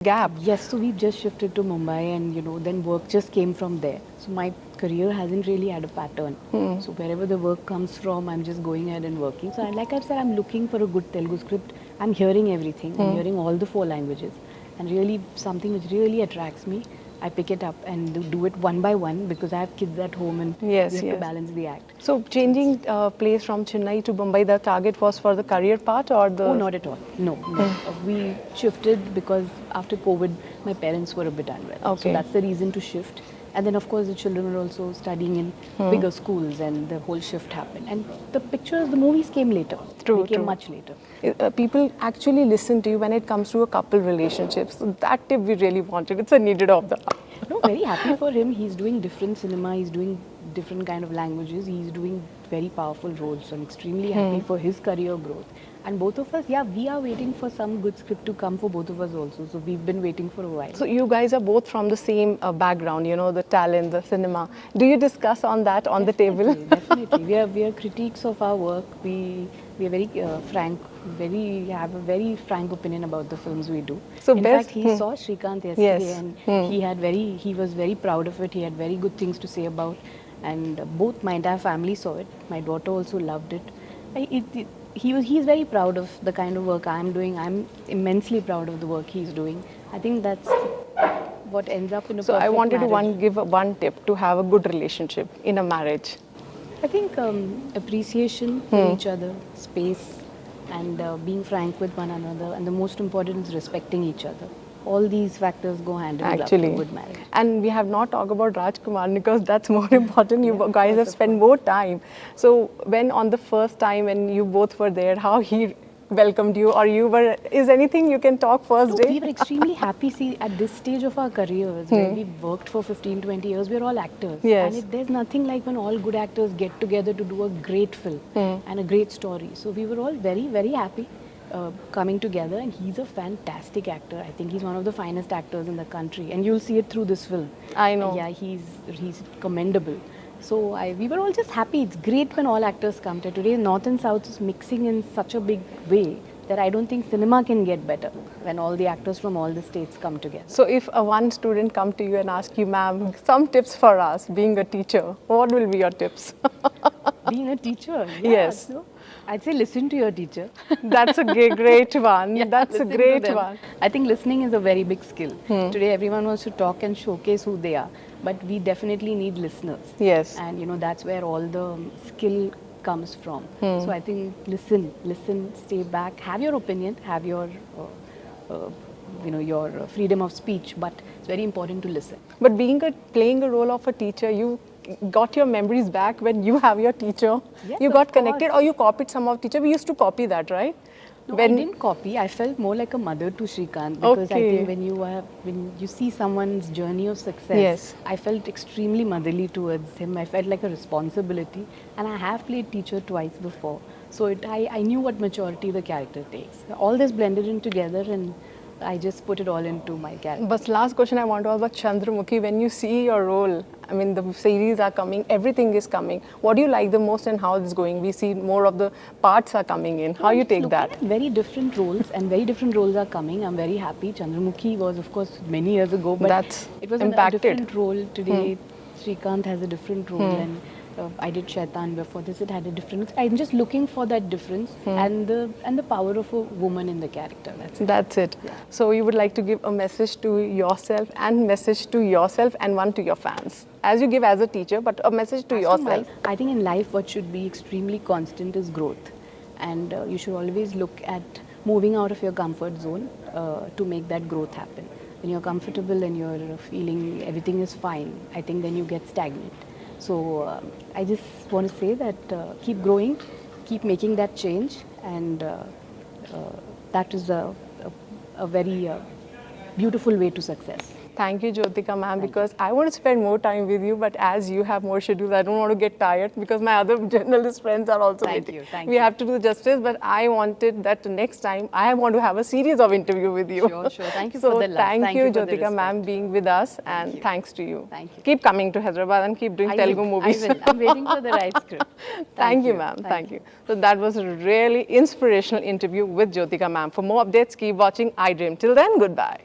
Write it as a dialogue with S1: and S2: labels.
S1: gap.
S2: Yes, so we've just shifted to Mumbai and then work just came from there. So my career hasn't really had a pattern. So wherever the work comes from, I'm just going ahead and working. So like I said, I'm looking for a good Telugu script. I'm hearing everything. I'm hearing all the 4 languages. And really something which really attracts me, I pick it up and do it one by one because I have kids at home and
S1: Yes,
S2: we have to
S1: yes.
S2: balance the act.
S1: So changing place from Chennai to Mumbai, the target was for the career part or the...
S2: Oh, not at all. No, no. We shifted because after COVID, my parents were a bit unwell.
S1: Okay.
S2: So that's the reason to shift. And then, of course, the children were also studying in bigger schools, and the whole shift happened. And the movies came later.
S1: True,
S2: They came
S1: true.
S2: much later.
S1: People actually listen to you when it comes to a couple relationships. So that tip we really wanted. It's a needed of the hour.
S2: No, very happy for him. He's doing different cinema. He's doing different kind of languages. He's doing very powerful roles. So I'm extremely happy for his career growth. And both of us, yeah, we are waiting for some good script to come for both of us also. So we've been waiting for a while.
S1: So you guys are both from the same background, the talent, the cinema. Do you discuss on that on the table?
S2: Definitely. We are critiques of our work. We are very frank. Have a very frank opinion about the films we do.
S1: So
S2: in
S1: best-
S2: fact, he saw Shrikant yesterday,
S1: Yes.
S2: and he was very proud of it. He had very good things to say about, and both my entire family saw it. My daughter also loved it. He's very proud of the kind of work I'm doing. I'm immensely proud of the work he's doing. I think that's what ends up in a
S1: So I
S2: perfect
S1: wanted
S2: marriage.
S1: to give one tip to have a good relationship in a marriage.
S2: I think appreciation for each other, space, and being frank with one another, and the most important is respecting each other. All these factors go hand in glove for
S1: Actually.
S2: a good marriage.
S1: And we have not talked about Rajkumar because that's more important. You guys have
S2: of
S1: spent more time. So when on the first time when you both were there, how he welcomed you or you were, is anything you can talk first
S2: No,
S1: day?
S2: we were extremely happy. See, at this stage of our careers, where we've worked for 15, 20 years, we're all actors.
S1: Yes.
S2: And there's nothing like when all good actors get together to do a great film and a great story. So we were all very, very happy coming together. And he's a fantastic actor. I think he's one of the finest actors in the country. And you'll see it through this film.
S1: I know.
S2: Yeah, he's commendable. So we were all just happy. It's great when all actors come to today. North and South is mixing in such a big way that I don't think cinema can get better when all the actors from all the states come together.
S1: So if a one student come to you and ask you, ma'am, some tips for us being a teacher, what will be your tips?
S2: Being a teacher, yeah,
S1: Yes.
S2: so I'd say listen to your teacher.
S1: That's a great one.
S2: Yeah,
S1: That's a
S2: listen to
S1: great
S2: them.
S1: one.
S2: I think listening is a very big skill. Today everyone wants to talk and showcase who they are, but we definitely need listeners.
S1: Yes.
S2: And that's where all the skill comes from. So I think listen, stay back, have your opinion, have your your freedom of speech, but it's very important to listen.
S1: But playing a role of a teacher, you got your memories back when you have your teacher.
S2: Yes,
S1: You
S2: of
S1: got connected
S2: course.
S1: or you copied some of teacher. We used to copy that, right?
S2: No, I didn't copy. I felt more like a mother to Shrikant because I
S1: Okay.
S2: think when you see someone's journey of success,
S1: Yes.
S2: I felt extremely motherly towards him. I felt like a responsibility, and I have played teacher twice before, so I knew what maturity the character takes. All this blended in together, and I just put it all into my character.
S1: But last question I want to ask about Chandramukhi. When you see your role, I mean the series are coming, everything is coming. What do you like the most and how it's going? We see more of the parts are coming in. How you take
S2: Looking
S1: that?
S2: at very different roles, and very different roles are coming. I'm very happy. Chandramukhi was, of course, many years ago, but
S1: That's
S2: it was
S1: impacted.
S2: a different role today. Shrikant has a different role, and I did Shaitan before this. It had a difference. I'm just looking for that difference and the power of a woman in the character.
S1: That's it. So you would like to give a message to yourself and message to yourself and one to your fans. As you give as a teacher, but a message to yourself.
S2: I think in life, what should be extremely constant is growth, and you should always look at moving out of your comfort zone to make that growth happen. When you're comfortable and you're feeling everything is fine, I think then you get stagnant. So I just want to say that keep growing, keep making that change, and that is a very beautiful way to success.
S1: Thank you, Jyotika ma'am, because I want to spend more time with you, but as you have more schedules, I don't want to get tired because my other journalist friends are also
S2: Thank
S1: waiting.
S2: you, thank
S1: we
S2: you.
S1: have to do justice, but I wanted that next time I want to have a series of interview with you.
S2: Sure, sure. Thank you
S1: So
S2: for the love.
S1: thank you,
S2: for the
S1: Jyotika ma'am,
S2: respect.
S1: being with us, and
S2: you.
S1: thanks to you.
S2: Thank you.
S1: Keep coming to Hyderabad and keep doing Telugu movies.
S2: I will. I'm waiting for the right script.
S1: Thank you, ma'am. Thank you. So that was a really inspirational interview with Jyotika ma'am. For more updates, keep watching iDream. Till then, goodbye.